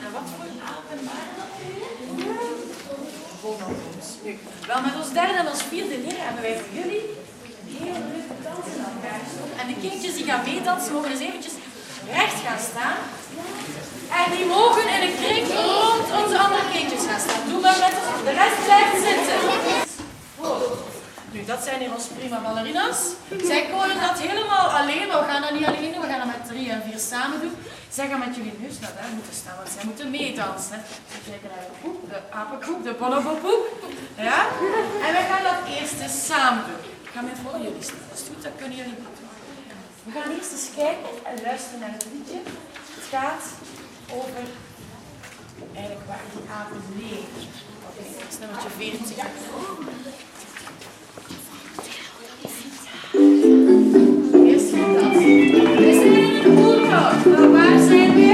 En wat voor apen waren dat nu? Bonobos. Nu, wel met ons derde en ons vierde leer hebben wij voor jullie hele leuke dansen aan elkaar gestoken. En de kindjes die gaan meedansen mogen dus eventjes recht gaan staan. En die mogen in een kring rond onze andere kindjes gaan staan. Doe maar met ons. De rest blijft zitten. Nu, dat zijn hier onze prima ballerina's. Zij kunnen dat helemaal alleen, maar we gaan dat niet alleen doen. We gaan dat met 3 en 4 samen doen. Zij gaan met jullie neus naar daar moeten staan, want zij moeten meedansen. Ze kijken naar de poep, de apenkoep, de bonobopoep. Ja? En we gaan dat eerst eens samen doen. Ik ga mij voor jullie staan. Als het goed, dat kunnen jullie goed doen. We gaan eerst eens kijken en luisteren naar het liedje. Het gaat over eigenlijk waar die apen leven. Oké, dat is nummertje 14. Eerst gaan dansen. We zijn in de oerwoud. Maar waar zijn we?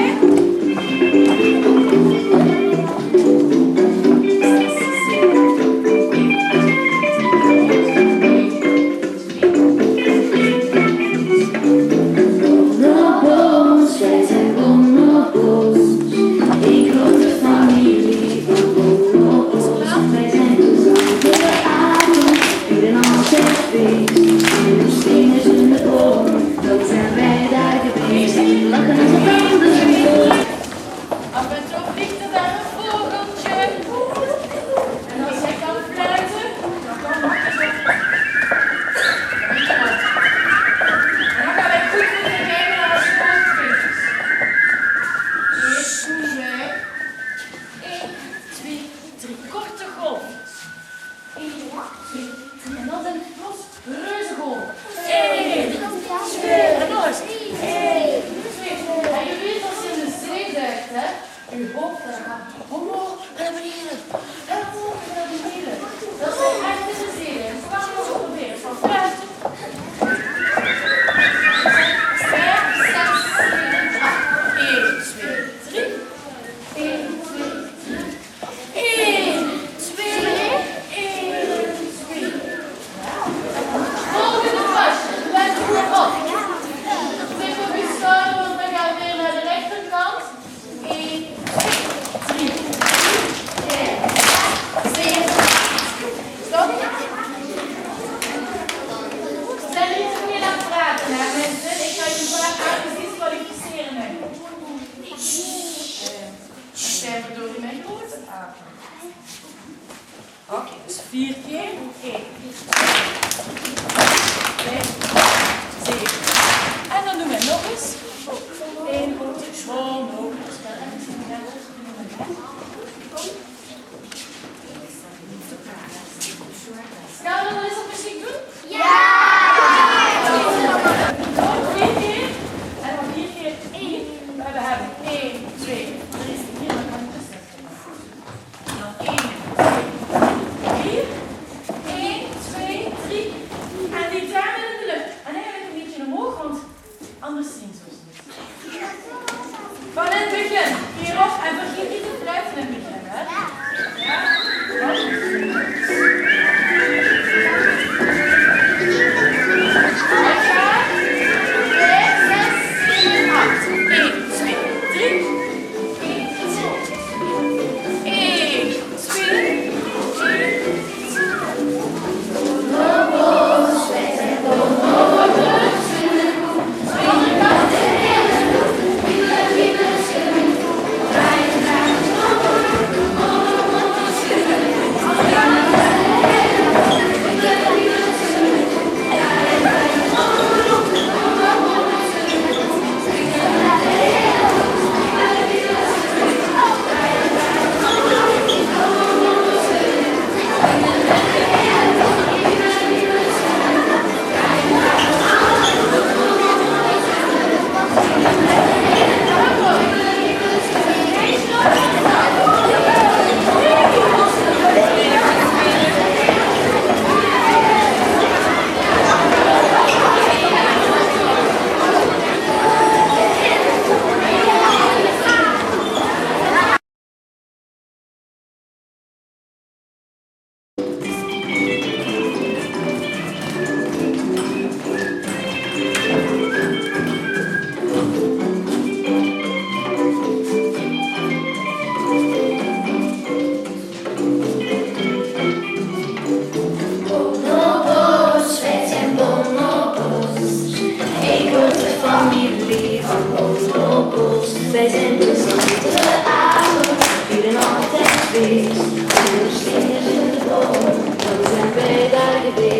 Oké, dus 4 keer. 1, 2, 7. En dan doen we nog eens. 1 grote sprong. Gaan we dat eens op muziek doen? Ja! Nog 4 keer. En dan 4 keer 1. We hebben 1, 2, 3, 4. Dan kan je tussen. En dan 1, 2, 4. 1, 2, 3. En die duimen in de lucht. En eigenlijk een beetje omhoog, want anders zien ze ons niet. Van in het begin. Hierop en vergeet niet de fluit.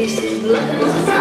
feest. Belangrijk